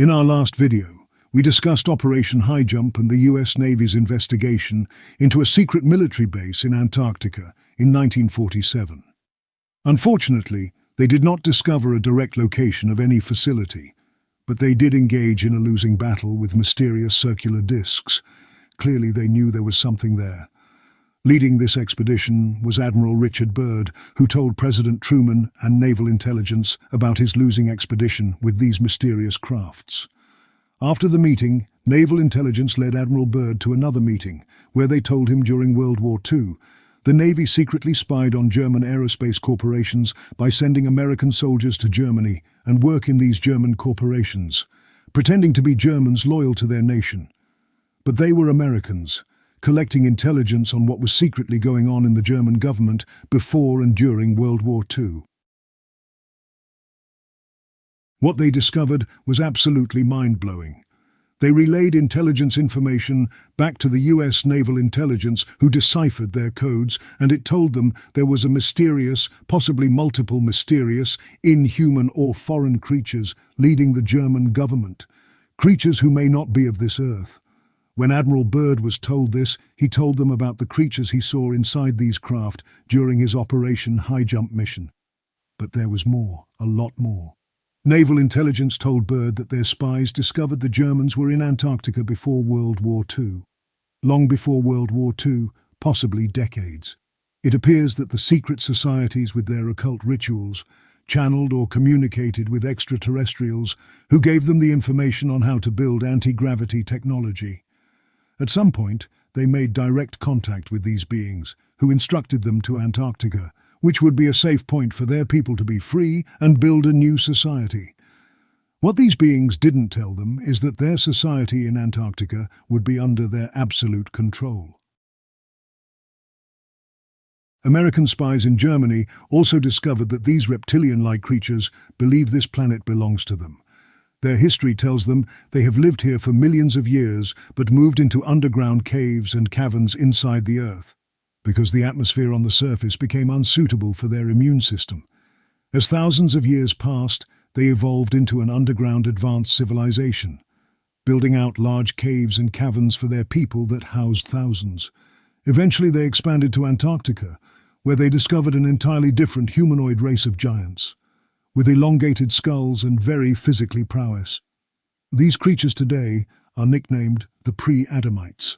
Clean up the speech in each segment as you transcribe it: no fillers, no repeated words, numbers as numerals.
In our last video, we discussed Operation High Jump and the US Navy's investigation into a secret military base in Antarctica in 1947. Unfortunately, they did not discover a direct location of any facility, but they did engage in a losing battle with mysterious circular disks. Clearly they knew there was something there. Leading this expedition was Admiral Richard Byrd, who told President Truman and Naval Intelligence about his losing expedition with these mysterious crafts. After the meeting, Naval Intelligence led Admiral Byrd to another meeting, where they told him during World War II, the Navy secretly spied on German aerospace corporations by sending American soldiers to Germany and work in these German corporations, pretending to be Germans loyal to their nation. But they were Americans, collecting intelligence on what was secretly going on in the German government before and during World War II. What they discovered was absolutely mind-blowing. They relayed intelligence information back to the US Naval Intelligence, who deciphered their codes, and it told them there was a mysterious, possibly multiple mysterious, inhuman or foreign creatures leading the German government, creatures who may not be of this earth. When Admiral Byrd was told this, he told them about the creatures he saw inside these craft during his Operation High Jump mission. But there was more, a lot more. Naval Intelligence told Byrd that their spies discovered the Germans were in Antarctica before World War II. Long before World War II, possibly decades. It appears that the secret societies with their occult rituals channeled or communicated with extraterrestrials who gave them the information on how to build anti-gravity technology. At some point, they made direct contact with these beings, who instructed them to Antarctica, which would be a safe point for their people to be free and build a new society. What these beings didn't tell them is that their society in Antarctica would be under their absolute control. American spies in Germany also discovered that these reptilian-like creatures believe this planet belongs to them. Their history tells them they have lived here for millions of years but moved into underground caves and caverns inside the Earth, because the atmosphere on the surface became unsuitable for their immune system. As thousands of years passed, they evolved into an underground advanced civilization, building out large caves and caverns for their people that housed thousands. Eventually they expanded to Antarctica, where they discovered an entirely different humanoid race of giants, with elongated skulls and very physically prowess. These creatures today are nicknamed the pre-Adamites,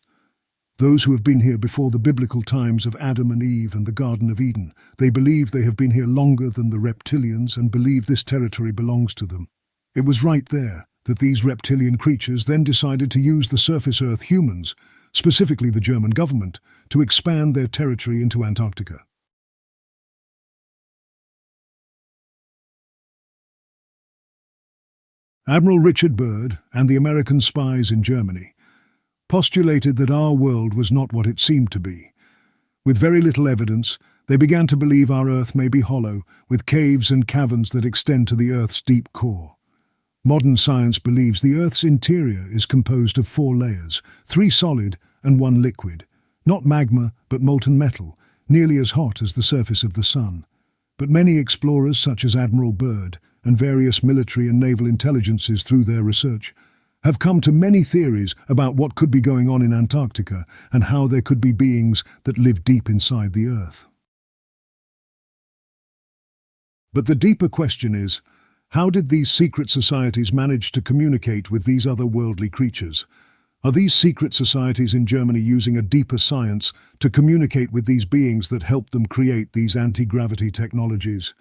those who have been here before the biblical times of Adam and Eve and the Garden of Eden. They believe they have been here longer than the reptilians and believe this territory belongs to them. It was right there that these reptilian creatures then decided to use the surface Earth humans, specifically the German government, to expand their territory into Antarctica. Admiral Richard Byrd and the American spies in Germany postulated that our world was not what it seemed to be. With very little evidence, they began to believe our Earth may be hollow, with caves and caverns that extend to the Earth's deep core. Modern science believes the Earth's interior is composed of 4 layers, 3 solid and 1 liquid, not magma but molten metal, nearly as hot as the surface of the Sun. But many explorers such as Admiral Byrd and various military and naval intelligences through their research have come to many theories about what could be going on in Antarctica and how there could be beings that live deep inside the Earth. But the deeper question is, how did these secret societies manage to communicate with these otherworldly creatures? Are these secret societies in Germany using a deeper science to communicate with these beings that helped them create these anti-gravity technologies?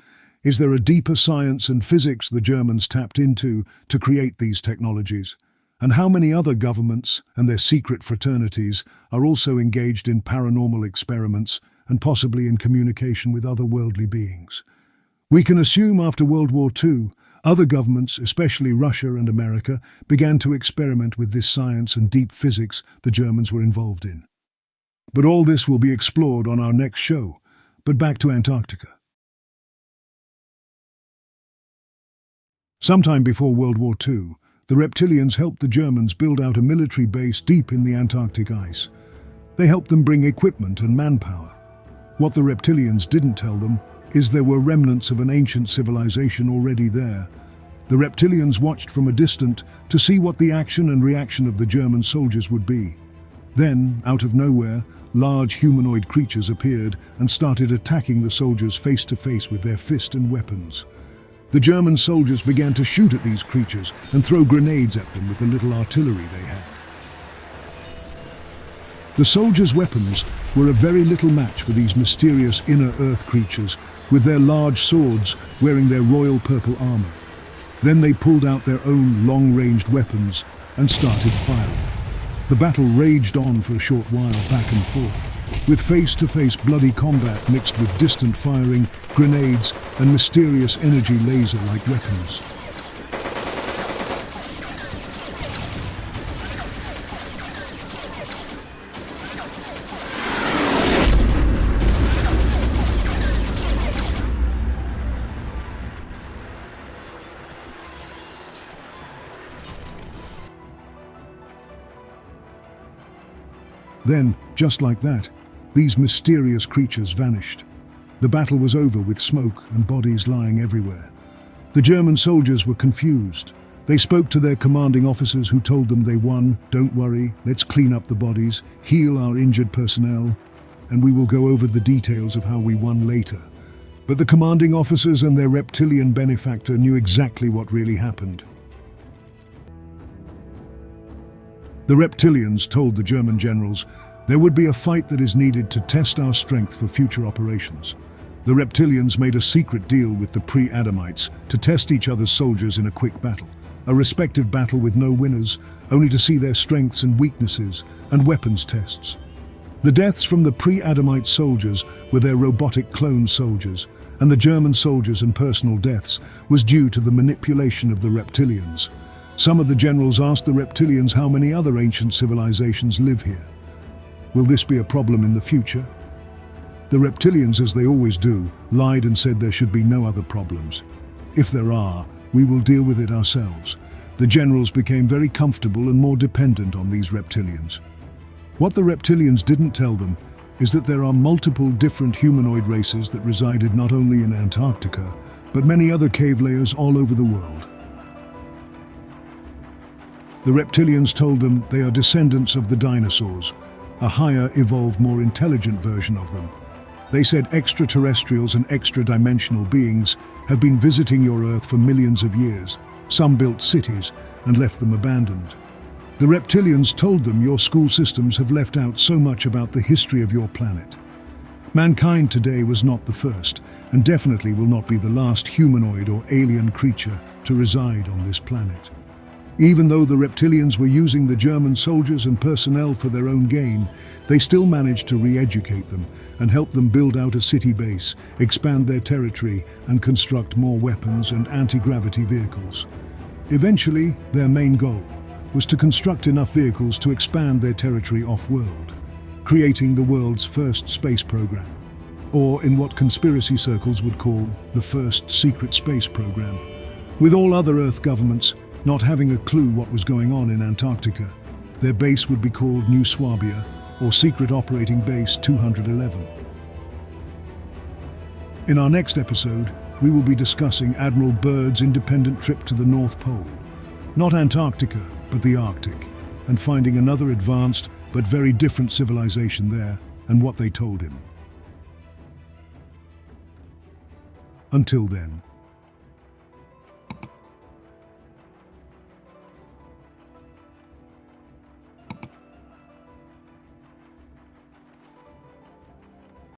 Is there a deeper science and physics the Germans tapped into to create these technologies? And how many other governments and their secret fraternities are also engaged in paranormal experiments and possibly in communication with otherworldly beings? We can assume after World War II, other governments, especially Russia and America, began to experiment with this science and deep physics the Germans were involved in. But all this will be explored on our next show. But back to Antarctica. Sometime before World War II, the Reptilians helped the Germans build out a military base deep in the Antarctic ice. They helped them bring equipment and manpower. What the Reptilians didn't tell them is there were remnants of an ancient civilization already there. The Reptilians watched from a distance to see what the action and reaction of the German soldiers would be. Then, out of nowhere, large humanoid creatures appeared and started attacking the soldiers face to face with their fists and weapons. The German soldiers began to shoot at these creatures and throw grenades at them with the little artillery they had. The soldiers' weapons were a very little match for these mysterious inner earth creatures with their large swords wearing their royal purple armor. Then they pulled out their own long-ranged weapons and started firing. The battle raged on for a short while, back and forth, with face-to-face bloody combat mixed with distant firing, grenades, and mysterious energy laser-like weapons. Then, just like that, these mysterious creatures vanished. The battle was over with smoke and bodies lying everywhere. The German soldiers were confused. They spoke to their commanding officers who told them they won. Don't worry, let's clean up the bodies, heal our injured personnel, and we will go over the details of how we won later. But the commanding officers and their reptilian benefactor knew exactly what really happened. The Reptilians told the German generals there would be a fight that is needed to test our strength for future operations. The Reptilians made a secret deal with the pre-Adamites to test each other's soldiers in a quick battle. A respective battle with no winners, only to see their strengths and weaknesses, and weapons tests. The deaths from the pre-Adamite soldiers were their robotic clone soldiers, and the German soldiers and personal deaths was due to the manipulation of the Reptilians. Some of the generals asked the Reptilians how many other ancient civilizations live here. Will this be a problem in the future? The Reptilians, as they always do, lied and said there should be no other problems. If there are, we will deal with it ourselves. The generals became very comfortable and more dependent on these Reptilians. What the Reptilians didn't tell them is that there are multiple different humanoid races that resided not only in Antarctica, but many other cave layers all over the world. The Reptilians told them they are descendants of the dinosaurs, a higher, evolved, more intelligent version of them. They said extraterrestrials and extra-dimensional beings have been visiting your Earth for millions of years. Some built cities and left them abandoned. The Reptilians told them your school systems have left out so much about the history of your planet. Mankind today was not the first, and definitely will not be the last humanoid or alien creature to reside on this planet. Even though the Reptilians were using the German soldiers and personnel for their own gain, they still managed to re-educate them and help them build out a city base, expand their territory, and construct more weapons and anti-gravity vehicles. Eventually, their main goal was to construct enough vehicles to expand their territory off-world, creating the world's first space program, or in what conspiracy circles would call the first secret space program. With all other Earth governments not having a clue what was going on in Antarctica, their base would be called New Swabia, or Secret Operating Base 211. In our next episode, we will be discussing Admiral Byrd's independent trip to the North Pole, not Antarctica, but the Arctic, and finding another advanced but very different civilization there and what they told him. Until then.